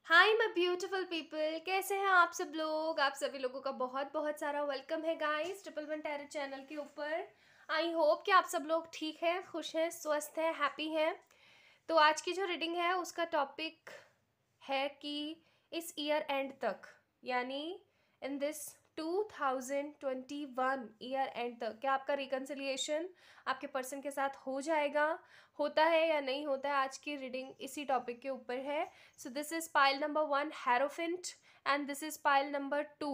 Hi my beautiful people, कैसे हैं आप सब लोग। आप सभी लोगों का बहुत बहुत सारा वेलकम है guys triple one tarot channel के ऊपर। आई होप कि आप सब लोग ठीक हैं, खुश हैं, स्वस्थ हैं, हैप्पी हैं। तो आज की जो रीडिंग है उसका टॉपिक है कि इस ईयर एंड तक, यानी इन दिस 2021 ईयर एंड तक क्या आपका रिकन्सिलिएशन आपके पर्सन के साथ हो जाएगा, होता है या नहीं होता है। आज की रीडिंग इसी टॉपिक के ऊपर है। So this is pile number 1 हेरोफिंट and this is pile number 2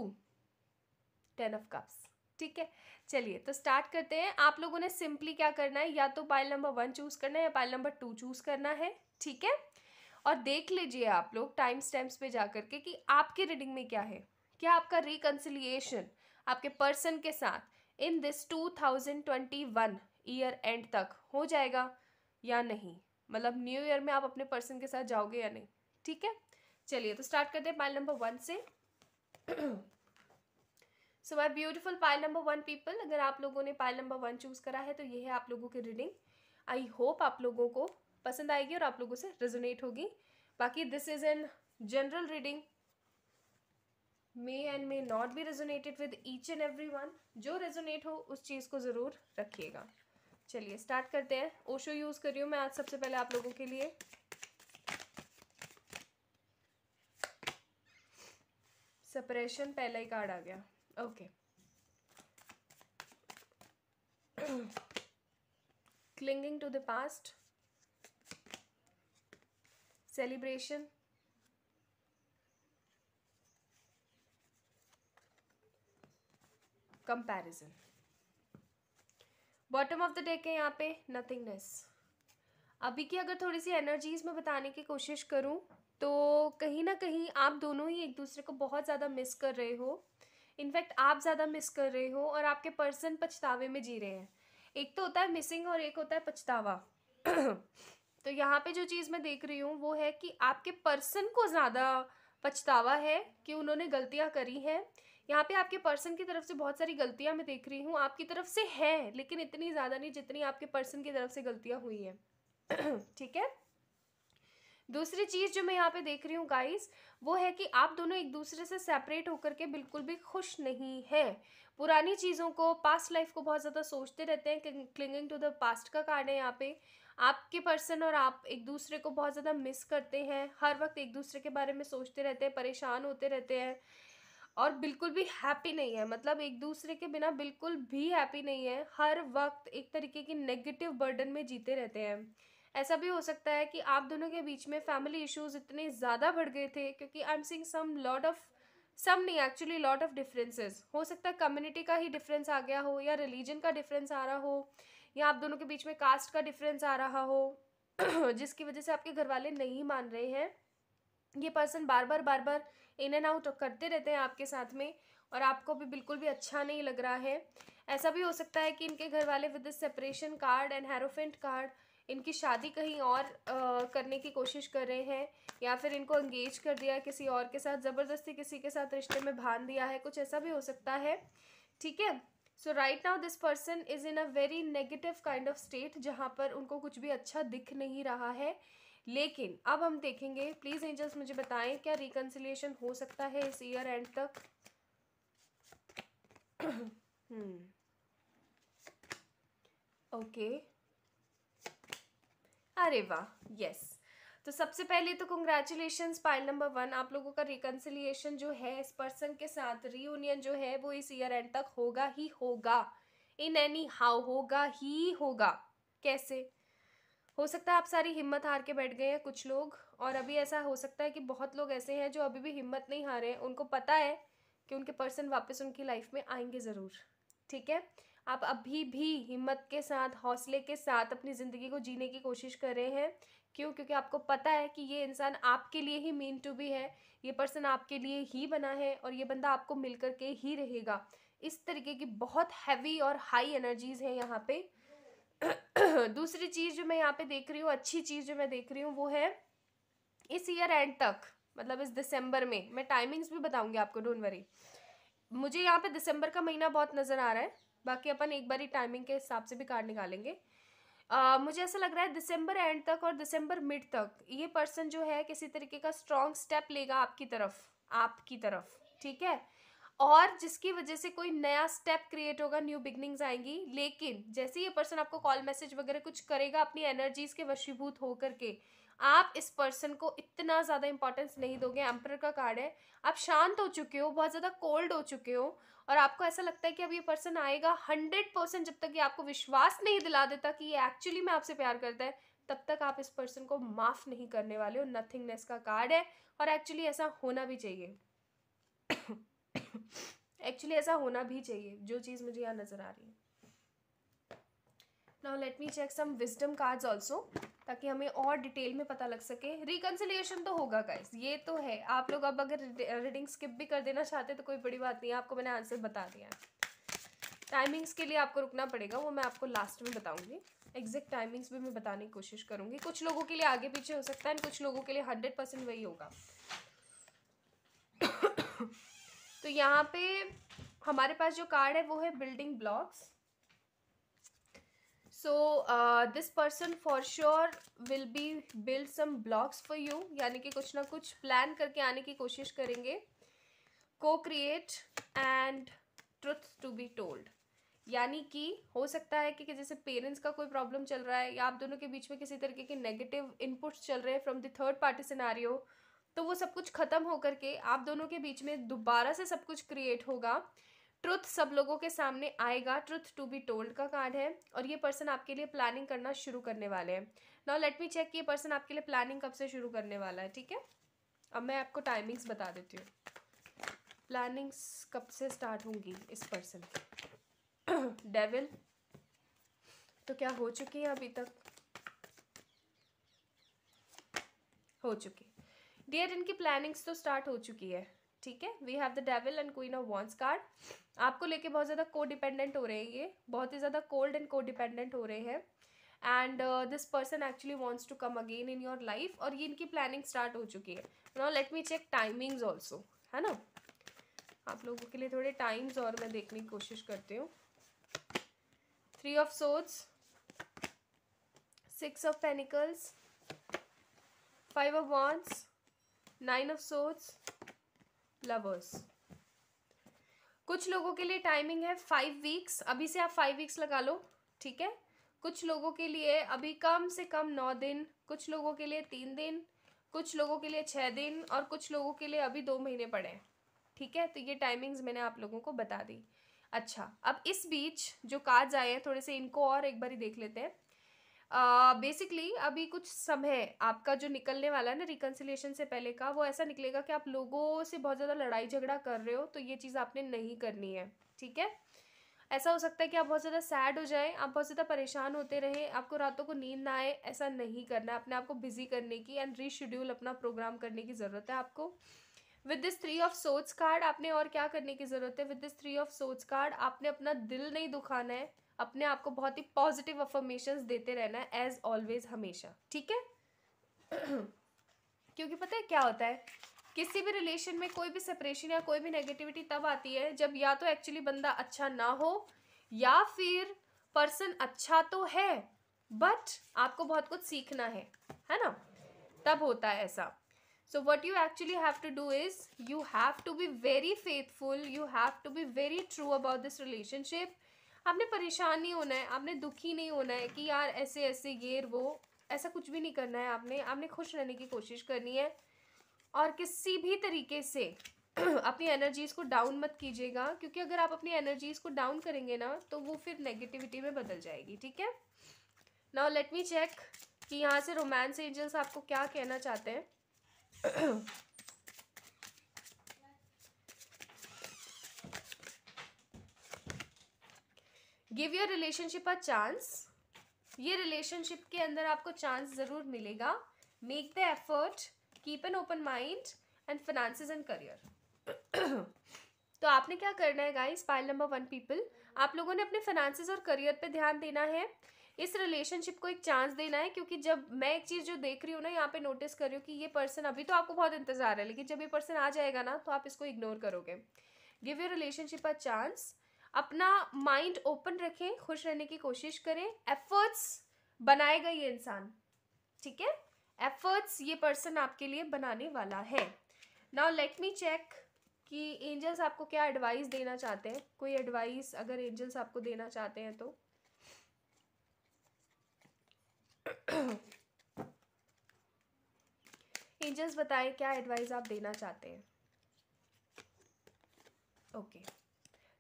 10 of cups. ठीक है, चलिए तो स्टार्ट करते हैं। आप लोगों ने सिंपली क्या करना है, या तो पाइल नंबर 1 चूज करना है या पाइल नंबर 2 चूज करना है। ठीक है, और देख लीजिए आप लोग टाइम स्टैम्प्स पे जा करके कि आपकी रीडिंग में क्या है। क्या आपका रिकन्सिलिएशन आपके पर्सन के साथ इन दिस 2021 ईयर एंड तक हो जाएगा या नहीं, मतलब न्यू ईयर में आप अपने पर्सन के साथ जाओगे या नहीं। ठीक है, चलिए तो स्टार्ट करते हैं पाइल नंबर 1 से। So my beautiful pile number 1 people, अगर आप लोगों ने पाइल नंबर 1 चूज करा है तो ये है आप लोगों की रीडिंग। आई होप आप लोगों को पसंद आएगी और आप लोगों से रेजोनेट होगी। बाकी this is an general reading, may and may not B resonated with each and every one. जो रेजोनेट हो उस चीज़ को ज़रूर रखिएगा। चलिए स्टार्ट करते हैं। ओशो यूज़ कर रही हूँ मैं आज सबसे पहले आप लोगों के लिए। सेपरेशन पहला ही कार्ड आ गया। Okay, clinging to the past, celebration, comparison. Bottom of the deck है यहाँ पे नथिंगनेस। अभी की अगर थोड़ी सी एनर्जीज में बताने की कोशिश करूँ तो कहीं ना कहीं आप दोनों ही एक दूसरे को बहुत ज़्यादा मिस कर रहे हो। इनफैक्ट आप ज़्यादा मिस कर रहे हो और आपके पर्सन पछतावे में जी रहे हैं। एक तो होता है मिसिंग और एक होता है पछतावा। तो यहाँ पे जो चीज़ मैं देख रही हूँ वो है कि आपके पर्सन को ज़्यादा पछतावा है कि उन्होंने गलतियाँ करी हैं। यहाँ पे आपके पर्सन की तरफ से बहुत सारी गलतियाँ मैं देख रही हूँ, आपकी तरफ से है लेकिन इतनी ज़्यादा नहीं जितनी आपके पर्सन की तरफ से गलतियाँ हुई हैं। ठीक है, दूसरी चीज जो मैं यहाँ पे देख रही हूँ गाइस, वो है कि आप दोनों एक दूसरे से सेपरेट होकर के बिल्कुल भी खुश नहीं है। पुरानी चीज़ों को, पास्ट लाइफ को बहुत ज़्यादा सोचते रहते हैं। क्लिंगिंग टू द पास्ट का कार्ड है यहाँ पे। आपके पर्सन और आप एक दूसरे को बहुत ज़्यादा मिस करते हैं, हर वक्त एक दूसरे के बारे में सोचते रहते हैं, परेशान होते रहते हैं और बिल्कुल भी हैप्पी नहीं है। मतलब एक दूसरे के बिना बिल्कुल भी हैप्पी नहीं है, हर वक्त एक तरीके की नेगेटिव बर्डन में जीते रहते हैं। ऐसा भी हो सकता है कि आप दोनों के बीच में फैमिली इश्यूज इतने ज़्यादा बढ़ गए थे क्योंकि I am seeing some lot of, some नहीं एक्चुअली लॉट ऑफ डिफरेंसेस। हो सकता है कम्युनिटी का ही डिफरेंस आ गया हो या रिलीजन का डिफरेंस आ रहा हो या आप दोनों के बीच में कास्ट का डिफरेंस आ रहा हो जिसकी वजह से आपके घर वाले नहीं मान रहे हैं। ये person bar bar in and out करते रहते हैं आपके साथ में और आपको भी बिल्कुल भी अच्छा नहीं लग रहा है। ऐसा भी हो सकता है कि इनके घर वाले with this separation card and hierophant card इनकी शादी कहीं और करने की कोशिश कर रहे हैं या फिर इनको एंगेज कर दिया है किसी और के साथ, ज़बरदस्ती किसी के साथ रिश्ते में बांध दिया है, कुछ ऐसा भी हो सकता है। ठीक है, so right now this person is in a very negative kind of state जहाँ पर उनको कुछ भी अच्छा दिख नहीं रहा है। लेकिन अब हम देखेंगे, प्लीज एंजल्स मुझे बताएं क्या रिकन्सिलिएशन हो सकता है इस ईयर एंड तक। ओके, अरे वाह, यस। तो सबसे पहले तो कंग्रेचुलेशंस पाइल नंबर 1, आप लोगों का रिकन्सिलिएशन जो है इस पर्सन के साथ, रीयूनियन जो है वो इस ईयर एंड तक होगा ही होगा। इन एनी हाउ होगा ही होगा। कैसे हो सकता है आप सारी हिम्मत हार के बैठ गए हैं कुछ लोग, और अभी ऐसा हो सकता है कि बहुत लोग ऐसे हैं जो अभी भी हिम्मत नहीं हारे हैं, उनको पता है कि उनके पर्सन वापस उनकी लाइफ में आएंगे ज़रूर। ठीक है, आप अभी भी हिम्मत के साथ, हौसले के साथ अपनी ज़िंदगी को जीने की कोशिश कर रहे हैं। क्यों? क्योंकि आपको पता है कि ये इंसान आपके लिए ही मीन टू बी है, ये पर्सन आपके लिए ही बना है और ये बंदा आपको मिल करके ही रहेगा। इस तरीके की बहुत हैवी और हाई एनर्जीज हैं यहाँ पे। दूसरी चीज जो मैं यहाँ पे देख रही हूँ, अच्छी चीज जो मैं देख रही हूँ वो है इस ईयर एंड तक, मतलब इस दिसंबर में, मैं टाइमिंग्स भी बताऊंगी आपको, डोंट वरी। मुझे यहाँ पे दिसंबर का महीना बहुत नजर आ रहा है, बाकी अपन एक बारी टाइमिंग के हिसाब से भी कार्ड निकालेंगे। मुझे ऐसा लग रहा है दिसंबर एंड तक और दिसंबर मिड तक ये पर्सन जो है किसी तरीके का स्ट्रॉन्ग स्टेप लेगा आपकी तरफ, ठीक है, और जिसकी वजह से कोई नया स्टेप क्रिएट होगा, न्यू बिगनिंग्स आएंगी। लेकिन जैसे ये पर्सन आपको कॉल मैसेज वगैरह कुछ करेगा अपनी एनर्जीज के वशीभूत होकर के, आप इस पर्सन को इतना ज़्यादा इंपॉर्टेंस नहीं दोगे। एम्परर का कार्ड है, आप शांत हो चुके हो, बहुत ज़्यादा कोल्ड हो चुके हो, और आपको ऐसा लगता है कि अब ये पर्सन आएगा 100%। जब तक ये आपको विश्वास नहीं दिला देता कि ये एक्चुअली में आपसे प्यार करता है, तब तक आप इस पर्सन को माफ़ नहीं करने वाले हो। नथिंगनेस का कार्ड है, और एक्चुअली ऐसा होना भी चाहिए। एक्चुअली ऐसा होना भी चाहिए, जो चीज़ मुझे यहाँ नज़र आ रही है। नाउ लेट मी चेक सम विजडम कार्ड्स ऑल्सो, ताकि हमें और डिटेल में पता लग सके। रिकन्सिलिएशन तो होगा गाइस, ये तो है। आप लोग अब अगर रीडिंग स्किप भी कर देना चाहते तो कोई बड़ी बात नहीं है, आपको मैंने आंसर बता दिया है। टाइमिंग्स के लिए आपको रुकना पड़ेगा, वो मैं आपको लास्ट में बताऊंगी। एग्जैक्ट टाइमिंग्स भी मैं बताने की कोशिश करूंगी। कुछ लोगों के लिए आगे पीछे हो सकता है, कुछ लोगों के लिए 100% वही होगा। तो यहाँ पे हमारे पास जो कार्ड है वो है building blocks. So this person for sure will be build some blocks for you, यानी कि कुछ ना कुछ प्लान करके आने की कोशिश करेंगे। को create and truth to be told, यानी कि हो सकता है कि जैसे पेरेंट्स का कोई प्रॉब्लम चल रहा है, या आप दोनों के बीच में किसी तरीके के नेगेटिव इनपुट्स चल रहे हैं from the third party scenario, तो वो सब कुछ खत्म होकर के आप दोनों के बीच में दोबारा से सब कुछ क्रिएट होगा। ट्रुथ सब लोगों के सामने आएगा। ट्रुथ टू बी टोल्ड का कार्ड है, और ये पर्सन आपके लिए प्लानिंग करना शुरू करने वाले हैं। नाउ लेट मी चेक कि ये पर्सन आपके लिए प्लानिंग कब से शुरू करने वाला है, ठीक है। अब मैं आपको टाइमिंग्स बता देती हूँ, प्लानिंग्स कब से स्टार्ट होंगी इस पर्सन की। डेविल तो क्या हो चुकी है अभी तक? हो चुकी। डियर, इनकी प्लानिंग्स तो स्टार्ट हो चुकी है, ठीक है। We have the devil and queen of wands card. आपको लेके बहुत ज़्यादा को डिपेंडेंट हो रहे हैं, ये बहुत ही ज़्यादा कोल्ड एंड को डिपेंडेंट हो रहे हैं। And this person actually wants to come again in your life, और ये इनकी प्लानिंग स्टार्ट हो चुकी है। Now let me check timings also, है ना। आप लोगों के लिए थोड़े टाइम्स और मैं देखने की कोशिश करती हूँ। 3 of swords, 6 of pentacles, 5 of wands, 9 of swords, lovers. कुछ लोगों के लिए टाइमिंग है 5 वीक्स, अभी से आप 5 वीक्स लगा लो, ठीक है। कुछ लोगों के लिए अभी कम से कम 9 दिन, कुछ लोगों के लिए 3 दिन, कुछ लोगों के लिए 6 दिन, और कुछ लोगों के लिए अभी 2 महीने पड़े हैं, ठीक है। तो ये टाइमिंग्स मैंने आप लोगों को बता दी। अच्छा, अब इस बीच जो कार्ड्स आए हैं थोड़े से इनको और एक बार देख लेते हैं। बेसिकली अभी कुछ समय आपका जो निकलने वाला है ना रिकन्सिलिएशन से पहले का, वो ऐसा निकलेगा कि आप लोगों से बहुत ज़्यादा लड़ाई झगड़ा कर रहे हो, तो ये चीज़ आपने नहीं करनी है, ठीक है। ऐसा हो सकता है कि आप बहुत ज़्यादा सैड हो जाए, आप बहुत ज़्यादा परेशान होते रहे, आपको रातों को नींद ना आए, ऐसा नहीं करना है। अपने आप को बिजी करने की एंड रीशेड्यूल अपना प्रोग्राम करने की ज़रूरत है आपको। With this 3 of swords card आपने और क्या करने की ज़रूरत है? With this 3 of swords card आपने अपना दिल नहीं दुखाना है, अपने आप को बहुत ही पॉजिटिव अफर्मेशंस देते रहना है एज ऑलवेज, हमेशा, ठीक है। क्योंकि पता है क्या होता है, किसी भी रिलेशन में कोई भी सेपरेशन या कोई भी नेगेटिविटी तब आती है जब या तो एक्चुअली बंदा अच्छा ना हो, या फिर पर्सन अच्छा तो है बट आपको बहुत कुछ सीखना है ना, तब होता है ऐसा। So what you actually have to do is you have to be very faithful, you have to be very true about this relationship. आपने परेशान नहीं होना है, आपने दुखी नहीं होना है कि यार ऐसे ऐसे ये वो, ऐसा कुछ भी नहीं करना है। आपने खुश रहने की कोशिश करनी है, और किसी भी तरीके से अपनी एनर्जीज को डाउन मत कीजिएगा, क्योंकि अगर आप अपनी एनर्जीज को डाउन करेंगे ना तो वो फिर नेगेटिविटी में बदल जाएगी, ठीक है। नाउ लेट मी चेक कि यहाँ से रोमांस एंजल्स आपको क्या कहना चाहते हैं। Give your relationship a chance. ये रिलेशनशिप के अंदर आपको चांस जरूर मिलेगा। Make the effort, keep an open mind and finances and career. तो आपने क्या करना है गाइस, पाइल नंबर 1 पीपल, आप लोगों ने अपने फाइनेंसेस और करियर पे ध्यान देना है। इस रिलेशनशिप को एक चांस देना है, क्योंकि जब मैं एक चीज़ जो देख रही हूँ ना यहाँ पे नोटिस कर रही हूँ कि ये पर्सन, अभी तो आपको बहुत इंतजार है, लेकिन जब ये पर्सन आ जाएगा ना तो आप इसको इग्नोर करोगे। Give your relationship a chance, अपना माइंड ओपन रखें, खुश रहने की कोशिश करें, एफर्ट्स बनाएगा ये इंसान, ठीक है। एफर्ट्स ये पर्सन आपके लिए बनाने वाला है। नाउ लेट मी चेक कि एंजल्स आपको क्या एडवाइस देना चाहते हैं। कोई एडवाइस अगर एंजल्स आपको देना चाहते हैं तो एंजल्स बताएं क्या एडवाइस आप देना चाहते हैं। ओके,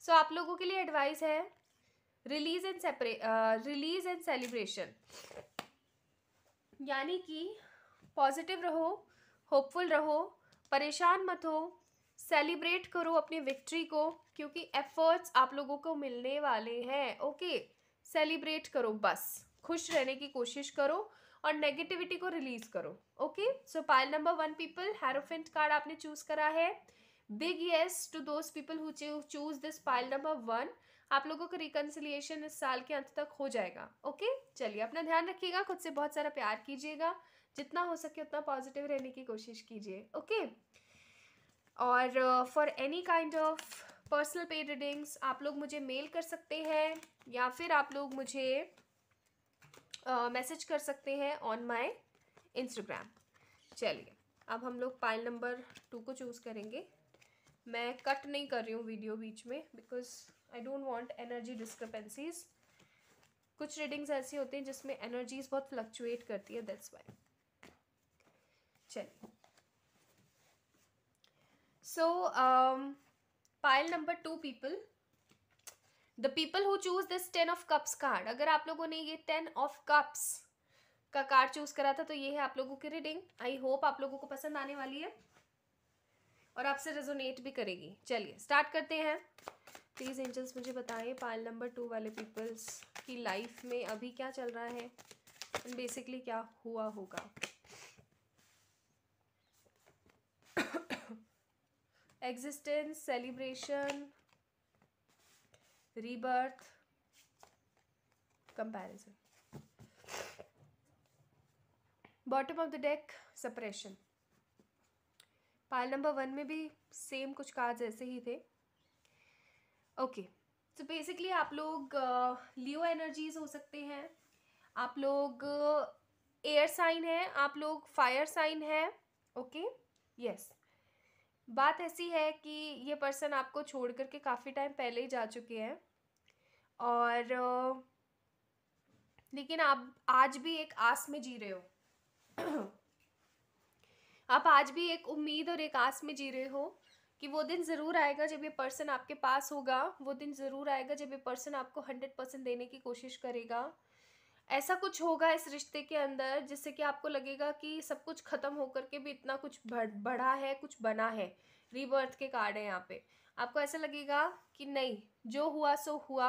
सो आप लोगों के लिए एडवाइस है रिलीज एंड सेलिब्रेशन, यानी कि पॉजिटिव रहो, होपफुल रहो, परेशान मत हो, सेलिब्रेट करो अपनी विक्ट्री को, क्योंकि एफर्ट्स आप लोगों को मिलने वाले हैं। ओके, सेलिब्रेट करो, बस खुश रहने की कोशिश करो और नेगेटिविटी को रिलीज करो। Okay, so pile number 1 people, Hierophant card आपने चूज करा है। Big yes to those people who choose this pile number 1। आप लोगों का रिकंसिलिएशन इस साल के अंत तक हो जाएगा। ओके, चलिए अपना ध्यान रखिएगा, खुद से बहुत सारा प्यार कीजिएगा, जितना हो सके उतना पॉजिटिव रहने की कोशिश कीजिए। ओके, और for any kind of personal paid readings आप लोग मुझे मेल कर सकते हैं या फिर आप लोग मुझे मैसेज कर सकते हैं ऑन माय इंस्टाग्राम। चलिए अब हम लोग पाइल नंबर 2 को चूज़ करेंगे। मैं कट नहीं कर रही हूँ वीडियो बीच में, because I don't want energy discrepancies. कुछ रीडिंग्स ऐसी होती हैं जिसमें एनर्जीज बहुत फ्लक्चुएट करती है, दैट्स वाई। चलिए, सो pile number 2 people, the people who choose this 10 of cups card, अगर आप लोगों ने ये 10 ऑफ कप्स का कार्ड चूज करा था तो ये है आप लोगों की रीडिंग। आई होप आप लोगों को पसंद आने वाली है और आपसे रेजोनेट भी करेगी। चलिए स्टार्ट करते हैं। प्लीज एंजल्स मुझे बताएं पाइल नंबर 2 वाले पीपल्स की लाइफ में अभी क्या चल रहा है एंड बेसिकली क्या हुआ होगा। Existence, celebration, rebirth, comparison. Bottom of the deck, separation. Pile number 1 में भी सेम कुछ कार्ड्स ऐसे ही थे। ओके, तो बेसिकली आप लोग लियो एनर्जीज हो सकते हैं, आप लोग एयर साइन है, आप लोग फायर साइन है। ओके, यस, बात ऐसी है कि ये पर्सन आपको छोड़ करके काफ़ी टाइम पहले ही जा चुके हैं और लेकिन आप आज भी एक आस में जी रहे हो। आप आज भी एक उम्मीद और एक आस में जी रहे हो कि वो दिन ज़रूर आएगा जब ये पर्सन आपके पास होगा, वो दिन ज़रूर आएगा जब ये पर्सन आपको 100% देने की कोशिश करेगा। ऐसा कुछ होगा इस रिश्ते के अंदर जिससे कि आपको लगेगा कि सब कुछ ख़त्म होकर के भी इतना कुछ बढ़ा है, कुछ बना है। रीबर्थ के कार्ड है यहाँ पे। आपको ऐसा लगेगा कि नहीं, जो हुआ सो हुआ।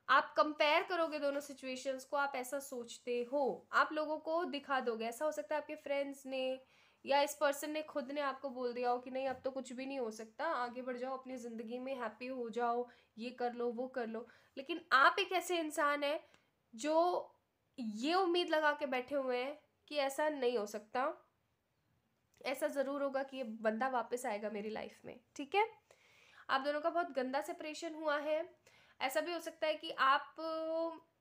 आप कंपेयर करोगे दोनों सिचुएशंस को, आप ऐसा सोचते हो, आप लोगों को दिखा दोगे। ऐसा हो सकता है आपके फ्रेंड्स ने या इस पर्सन ने खुद ने आपको बोल दिया हो कि नहीं अब तो कुछ भी नहीं हो सकता, आगे बढ़ जाओ अपनी ज़िंदगी में, हैप्पी हो जाओ, ये कर लो वो कर लो। लेकिन आप एक ऐसे इंसान हैं जो ये उम्मीद लगा के बैठे हुए हैं कि ऐसा नहीं हो सकता, ऐसा ज़रूर होगा कि ये बंदा वापस आएगा मेरी लाइफ में। ठीक है, आप दोनों का बहुत गंदा सेपरेशन हुआ है। ऐसा भी हो सकता है कि आप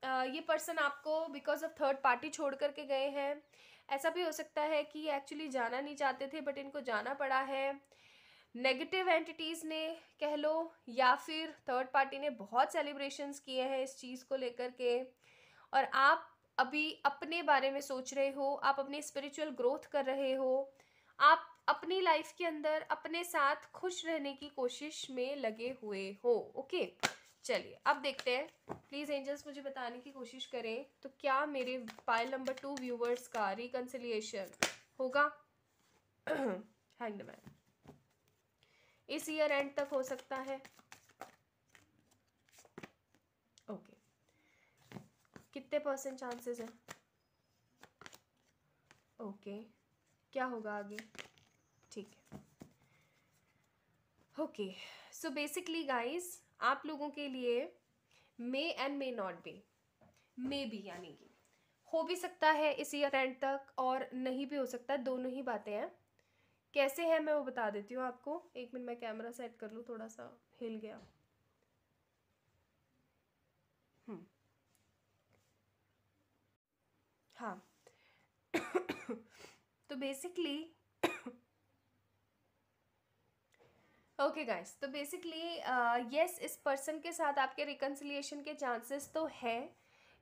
ये पर्सन आपको बिकॉज ऑफ थर्ड पार्टी छोड़ करके गए हैं। ऐसा भी हो सकता है कि एक्चुअली जाना नहीं चाहते थे बट इनको जाना पड़ा है। नेगेटिव एंटिटीज़ ने कह लो या फिर थर्ड पार्टी ने बहुत सेलिब्रेशंस किए हैं इस चीज़ को लेकर के, और आप अभी अपने बारे में सोच रहे हो, आप अपनी स्पिरिचुअल ग्रोथ कर रहे हो, आप अपनी लाइफ के अंदर अपने साथ खुश रहने की कोशिश में लगे हुए हो। ओके, चलिए अब देखते हैं। प्लीज़ एंजल्स मुझे बताने की कोशिश करें तो क्या मेरे पाइल नंबर 2 व्यूवर्स का रिकंसिलिएशन होगा। हैंग्ड मैन, इस ईयर एंड तक हो सकता है। ओके, कितने % चांसेस हैं। ओके, क्या होगा आगे। ठीक है, ओके, सो बेसिकली गाइस आप लोगों के लिए may and may not be, may be यानी कि हो भी सकता है इस ईयर एंड तक और नहीं भी हो सकता, दोनों ही बातें हैं। कैसे है मैं वो बता देती हूँ आपको। एक मिनट मैं कैमरा सेट कर लूँ, थोड़ा सा हिल गया। हाँ तो बेसिकली ओके गाइस, तो बेसिकली यस, इस पर्सन के साथ आपके रिकन्सिलिएशन के चांसेस तो है,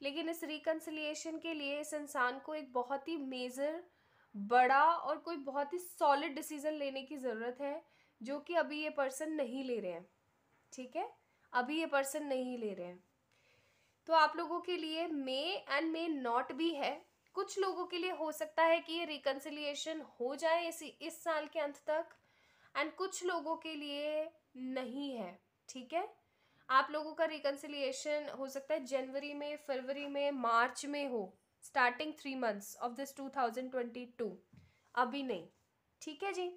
लेकिन इस रिकन्सिलिएशन के लिए इस इंसान को एक बहुत ही मेजर, बड़ा और कोई बहुत ही सॉलिड डिसीजन लेने की ज़रूरत है, जो कि अभी ये पर्सन नहीं ले रहे हैं। ठीक है, अभी ये पर्सन नहीं ले रहे हैं। तो आप लोगों के लिए मे एंड मे नॉट भी है। कुछ लोगों के लिए हो सकता है कि ये रिकन्सिलिएशन हो जाए इस साल के अंत तक, एंड कुछ लोगों के लिए नहीं है। ठीक है, आप लोगों का रिकन्सिलिएशन हो सकता है जनवरी में, फरवरी में, मार्च में हो, स्टार्टिंग 3 मंथ्स ऑफ दिस 2022, अभी नहीं। ठीक है जी,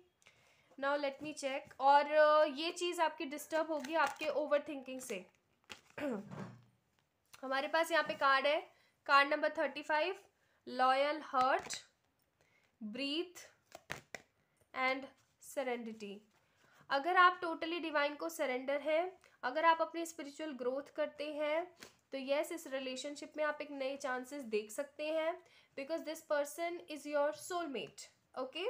नाउ लेट मी चेक। और ये चीज़ आपकी डिस्टर्ब होगी आपके ओवर थिंकिंग से। हमारे पास यहाँ पे कार्ड है, card number 35, loyal heart, breathe and serenity. अगर आप टोटली डिवाइन को सरेंडर हैं, अगर आप अपनी स्पिरिचुअल ग्रोथ करते हैं, तो यस, इस रिलेशनशिप में आप एक नए चांसेस देख सकते हैं, because this person is your soulmate. Okay,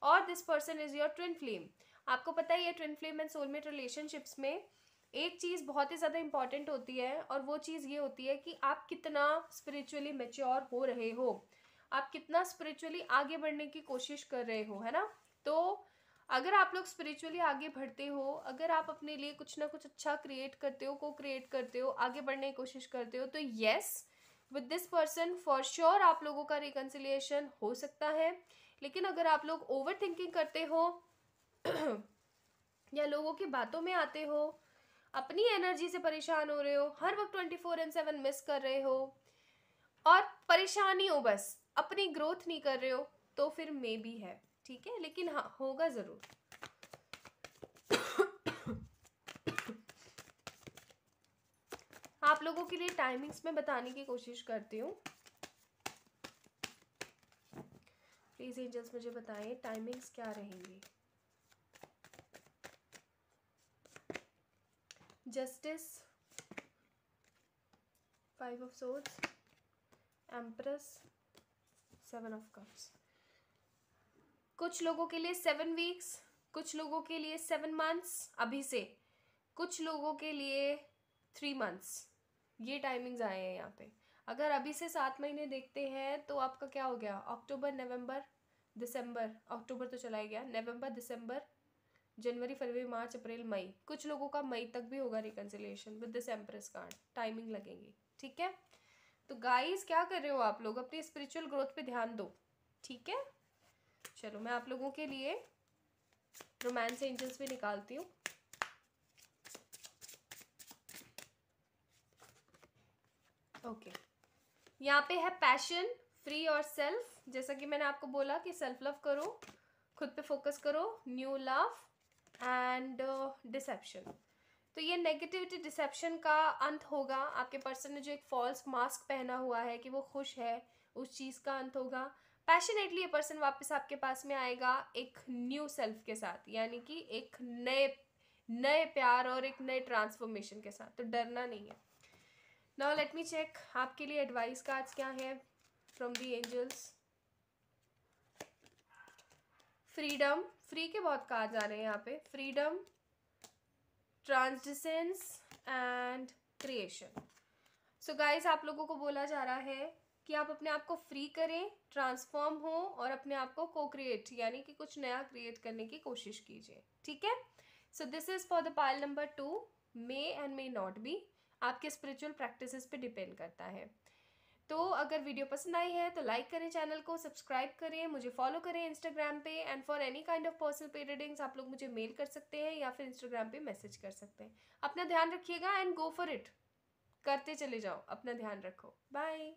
और this person is your twin flame. आपको पता ही है, twin flame and soulmate relationships में एक चीज़ बहुत ही ज़्यादा इंपॉर्टेंट होती है, और वो चीज़ ये होती है कि आप कितना स्पिरिचुअली मैच्योर हो रहे हो, आप कितना स्पिरिचुअली आगे बढ़ने की कोशिश कर रहे हो, है ना। तो अगर आप लोग स्पिरिचुअली आगे बढ़ते हो, अगर आप अपने लिए कुछ ना कुछ अच्छा क्रिएट करते हो, को क्रिएट करते हो, आगे बढ़ने की कोशिश करते हो, तो yes, with this person for sure आप लोगों का रिकन्सिलिएशन हो सकता है। लेकिन अगर आप लोग ओवर थिंकिंग करते हो या लोगों की बातों में आते हो, अपनी एनर्जी से परेशान हो रहे हो, हर वक्त 24/7 मिस कर रहे हो, और परेशानी हो, बस अपनी ग्रोथ नहीं कर रहे हो, तो फिर मे बी है। ठीक है, लेकिन हाँ, होगा जरूर। आप लोगों के लिए टाइमिंग्स में बताने की कोशिश करती हूँ। प्लीज एंजल्स मुझे बताएं टाइमिंग्स क्या रहेंगी। Justice, 5 of swords, empress, 7 of cups. कुछ लोगों के लिए 7 वीक्स, कुछ लोगों के लिए 7 मंथ्स अभी से, कुछ लोगों के लिए 3 मंथ्स। ये टाइमिंग्स आए हैं यहाँ पे। अगर अभी से 7 महीने देखते हैं तो आपका क्या हो गया, अक्टूबर, नवंबर, दिसंबर, अक्टूबर तो चला ही गया, नवंबर, दिसंबर, जनवरी, फरवरी, मार्च, अप्रैल, मई। कुछ लोगों का मई तक भी होगा reconciliation with this empress card. Timing लगेंगी। ठीक है, तो गाइस क्या कर रहे हो आप लोग, अपनी स्पिरिचुअल ग्रोथ पे ध्यान दो। ठीक है, चलो मैं आप लोगों के लिए रोमांस एंजल्स भी निकालती हूँ। ओके, यहाँ पे है पैशन, फ्री और सेल्फ। जैसा कि मैंने आपको बोला कि सेल्फ लव करो, खुद पे फोकस करो, न्यू लव एंड डिसेप्शन। तो ये नेगेटिविटी डिसेप्शन का अंत होगा। आपके पर्सन ने जो एक फॉल्स मास्क पहना हुआ है कि वो खुश है, उस चीज़ का अंत होगा। पैशनेटली ये पर्सन वापस आपके पास में आएगा एक न्यू सेल्फ के साथ, यानी कि एक नए प्यार और एक नए ट्रांसफॉर्मेशन के साथ। तो डरना नहीं है। नाउ लेट मी चेक आपके लिए एडवाइस कार्ड्स क्या है from the angels. Freedom, free के बहुत कार्ड्स आ रहे हैं यहाँ पे। Freedom, transcendence and creation. So guys, आप लोगों को बोला जा रहा है कि आप अपने आप को फ्री करें, ट्रांसफॉर्म हो, और अपने आप को को क्रिएट, यानी कि कुछ नया क्रिएट करने की कोशिश कीजिए। ठीक है, so this is for the pile number 2, may and may not B. आपके स्पिरिचुअल प्रैक्टिसेस पे डिपेंड करता है। तो अगर वीडियो पसंद आई है तो लाइक करें, चैनल को सब्सक्राइब करें, मुझे फॉलो करें इंस्टाग्राम पे, and for any kind of personal पे रीडिंग्स आप लोग मुझे मेल कर सकते हैं या फिर इंस्टाग्राम पे मैसेज कर सकते हैं। अपना ध्यान रखिएगा एंड गो फॉर इट, करते चले जाओ, अपना ध्यान रखो। बाय।